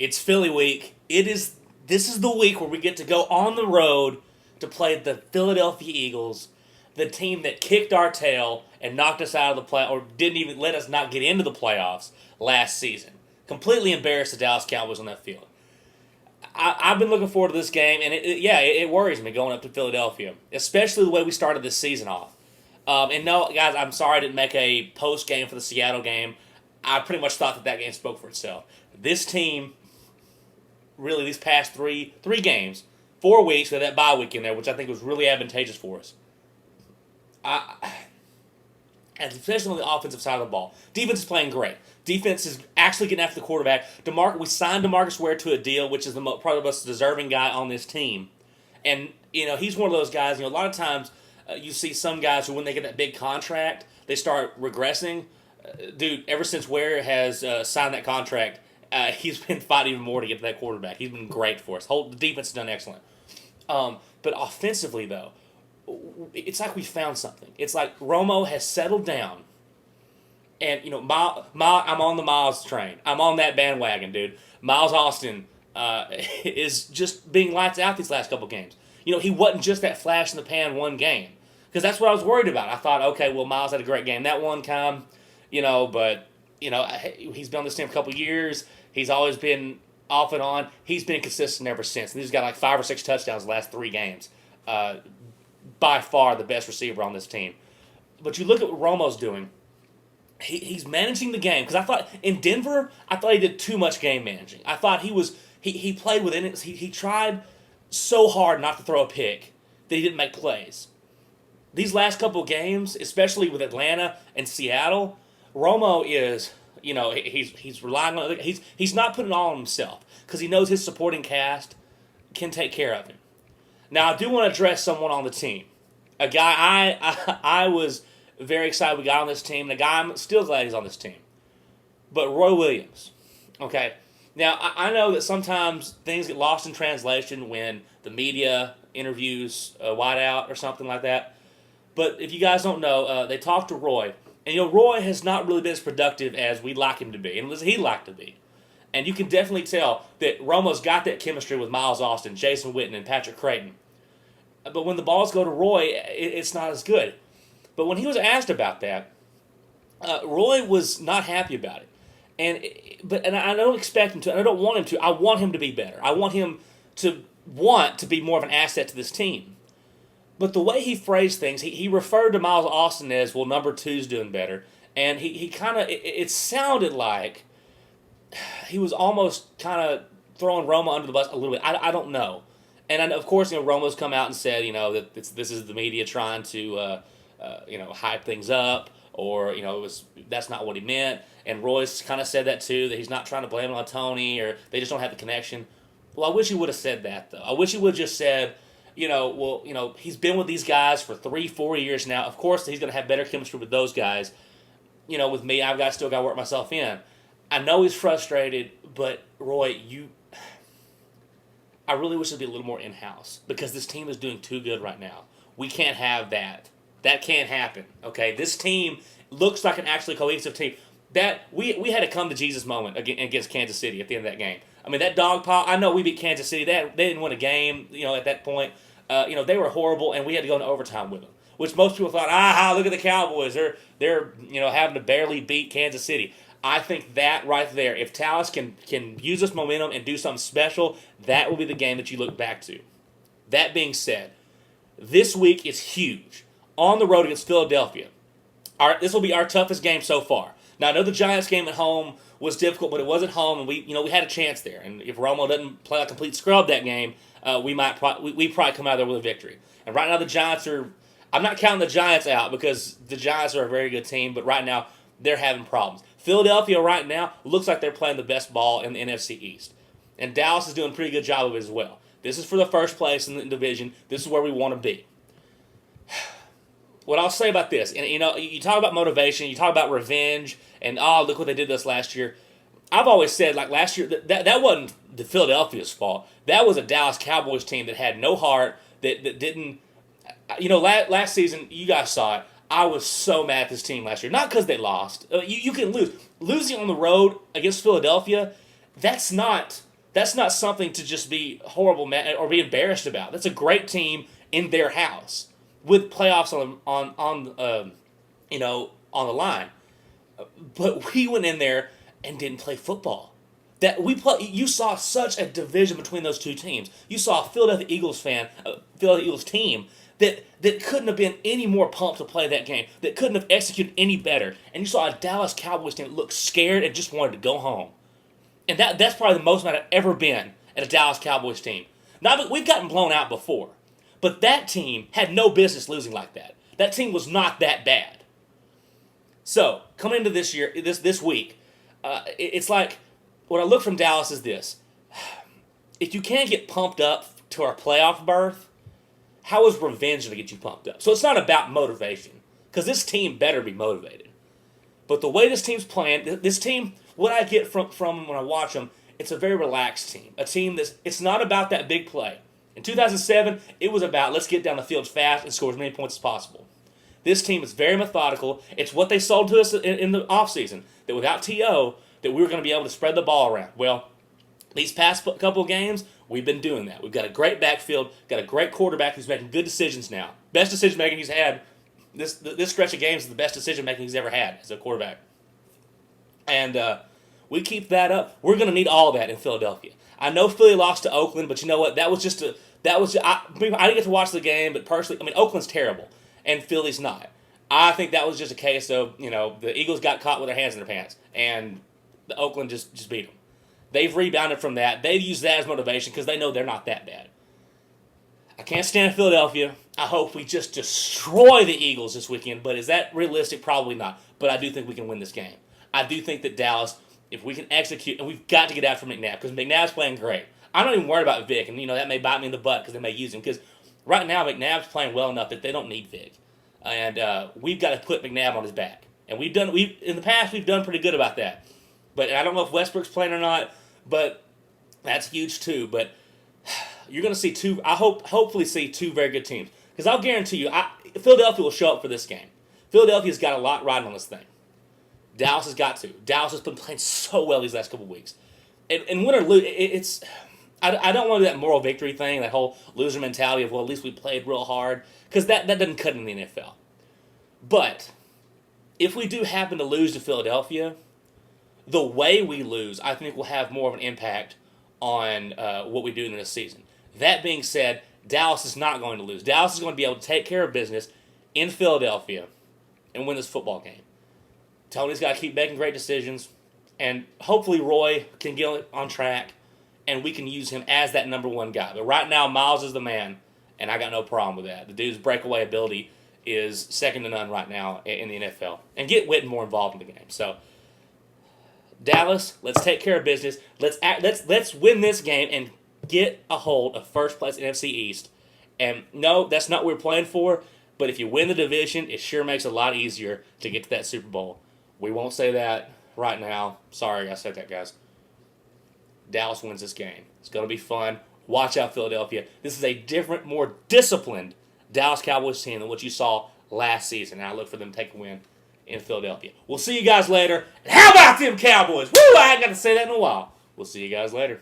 It's Philly week. This is the week where we get to go on the road to play the Philadelphia Eagles, the team that kicked our tail and knocked us out of the play, or didn't even let us not get into the playoffs last season. Completely embarrassed the Dallas Cowboys on that field. I've been looking forward to this game, and it worries me going up to Philadelphia, especially the way we started this season off. And no, guys, I'm sorry I didn't make a post game for the Seattle game. I pretty much thought that game spoke for itself. This team, really, these past three games, 4 weeks with that bye week in there, which I think was really advantageous for us. And especially on the offensive side of the ball. Defense is playing great. Defense is actually getting after the quarterback. We signed DeMarcus Ware to a deal, which is probably the most deserving guy on this team. And, he's one of those guys, a lot of times you see some guys who, when they get that big contract, they start regressing. Dude, ever since Ware has signed that contract, he's been fighting even more to get to that quarterback. He's been great for us. The defense has done excellent. But offensively, though, it's like we found something. It's like Romo has settled down. And, I'm on the Miles train. I'm on that bandwagon, dude. Miles Austin is just being lights out these last couple games. He wasn't just that flash in the pan one game. Because that's what I was worried about. I thought, okay, well, Miles had a great game that one time, but, he's been on this team a couple years. He's always been off and on. He's been consistent ever since. And he's got like 5 or 6 touchdowns the last 3 games. By far the best receiver on this team. But you look at what Romo's doing. He's managing the game. Because I thought, in Denver, he did too much game managing. I thought he played within it. He tried so hard not to throw a pick that he didn't make plays. These last couple games, especially with Atlanta and Seattle, Romo is, he's relying on, he's not putting it all on himself because he knows his supporting cast can take care of him. Now, I do want to address someone on the team. A guy I was very excited we got on this team, and a guy I'm still glad he's on this team. But Roy Williams. Okay. Now, I know that sometimes things get lost in translation when the media interviews a wideout or something like that. But if you guys don't know, they talked to Roy. And, Roy has not really been as productive as we'd like him to be, and as he'd like to be. And you can definitely tell that Romo's got that chemistry with Miles Austin, Jason Witten, and Patrick Creighton. But when the balls go to Roy, it's not as good. But when he was asked about that, Roy was not happy about it. And I don't expect him to, and I don't want him to. I want him to be better. I want him to want to be more of an asset to this team. But the way he phrased things, he referred to Miles Austin as, well, number 2's doing better. And he kind of, it sounded like he was almost kind of throwing Romo under the bus a little bit. I don't know. And of course, Romo's come out and said, that this is the media trying to, hype things up, or that's not what he meant. And Roy's kind of said that too, that he's not trying to blame it on Tony, or they just don't have the connection. Well, I wish he would have said that though. I wish he would have just said, he's been with these guys for 3-4 years now. Of course, he's going to have better chemistry with those guys. With me, still got to work myself in. I know he's frustrated, but Roy, I really wish it'd be a little more in-house because this team is doing too good right now. We can't have that. That can't happen. Okay, this team looks like an actually cohesive team. That we had a come to Jesus moment against Kansas City at the end of that game. I mean, that dog pile. I know we beat Kansas City. They didn't win a game. At that point, they were horrible, and we had to go into overtime with them. Which most people thought, look at the Cowboys. They're having to barely beat Kansas City. I think that right there, if Dallas can use this momentum and do something special, that will be the game that you look back to. That being said, this week is huge. On the road against Philadelphia. This will be our toughest game so far. Now, I know the Giants game at home was difficult, but it was at home, and we had a chance there. And if Romo doesn't play a complete scrub that game, we probably come out of there with a victory. And right now the Giants are, I'm not counting the Giants out because the Giants are a very good team, but right now they're having problems. Philadelphia right now looks like they're playing the best ball in the NFC East. And Dallas is doing a pretty good job of it as well. This is for the first place in the division. This is where we want to be. What I'll say about this, and you talk about motivation, you talk about revenge, and look what they did this last year. I've always said, like last year, that wasn't the Philadelphia's fault. That was a Dallas Cowboys team that had no heart, that didn't, last season, you guys saw it. I was so mad at this team last year. Not because they lost. You can lose. Losing on the road against Philadelphia, that's not That's not something to just be horrible or be embarrassed about. That's a great team in their house with playoffs on the line. But we went in there and didn't play football. You saw such a division between those two teams. You saw a Philadelphia Eagles team that couldn't have been any more pumped to play that game, that couldn't have executed any better. And you saw a Dallas Cowboys team that looked scared and just wanted to go home. And that's probably the most amount I've ever been at a Dallas Cowboys team. Now, we've gotten blown out before, but that team had no business losing like that. That team was not that bad. So, coming into this year, this week, it's like, what I look from Dallas is this. If you can't get pumped up to our playoff berth, how is revenge going to get you pumped up? So it's not about motivation, because this team better be motivated. But the way this team's playing, this team, what I get from when I watch them, it's a very relaxed team. A team it's not about that big play. In 2007, it was about let's get down the field fast and score as many points as possible. This team is very methodical. It's what they sold to us in the offseason, that without T.O., that we were going to be able to spread the ball around. Well, these past couple of games, we've been doing that. We've got a great backfield, got a great quarterback who's making good decisions now. Best decision-making he's had. This stretch of games is the best decision-making he's ever had as a quarterback. And we keep that up. We're going to need all that in Philadelphia. I know Philly lost to Oakland, but you know what? I didn't get to watch the game, but personally, Oakland's terrible, and Philly's not. I think that was just a case of, the Eagles got caught with their hands in their pants, and the Oakland just beat them. They've rebounded from that. They've used that as motivation because they know they're not that bad. I can't stand Philadelphia. I hope we just destroy the Eagles this weekend, but is that realistic? Probably not. But I do think we can win this game. I do think that Dallas, if we can execute, and we've got to get after McNabb because McNabb's playing great. I'm not even worried about Vic, and that may bite me in the butt because they may use him because right now McNabb's playing well enough that they don't need Vic, and we've got to put McNabb on his back. And in the past we've done pretty good about that. But I don't know if Westbrook's playing or not, but that's huge too. But you're going to see hopefully see two very good teams. Because I'll guarantee you, Philadelphia will show up for this game. Philadelphia's got a lot riding on this thing. Dallas has got to. Dallas has been playing so well these last couple of weeks. And win or lose, I don't want to do that moral victory thing, that whole loser mentality of, well, at least we played real hard. Because that doesn't cut in the NFL. But if we do happen to lose to Philadelphia, the way we lose, I think, will have more of an impact on what we do in this season. That being said, Dallas is not going to lose. Dallas is going to be able to take care of business in Philadelphia and win this football game. Tony's got to keep making great decisions, and hopefully Roy can get on track, and we can use him as that number one guy. But right now, Miles is the man, and I got no problem with that. The dude's breakaway ability is second to none right now in the NFL. And get Witten more involved in the game. So, Dallas, let's take care of business. Let's win this game and get a hold of first place in NFC East. And no, that's not what we're playing for. But if you win the division, it sure makes it a lot easier to get to that Super Bowl. We won't say that right now. Sorry I said that, guys. Dallas wins this game. It's going to be fun. Watch out, Philadelphia. This is a different, more disciplined Dallas Cowboys team than what you saw last season. And I look for them to take a win in Philadelphia. We'll see you guys later. And how about them Cowboys? Woo! I ain't got to say that in a while. We'll see you guys later.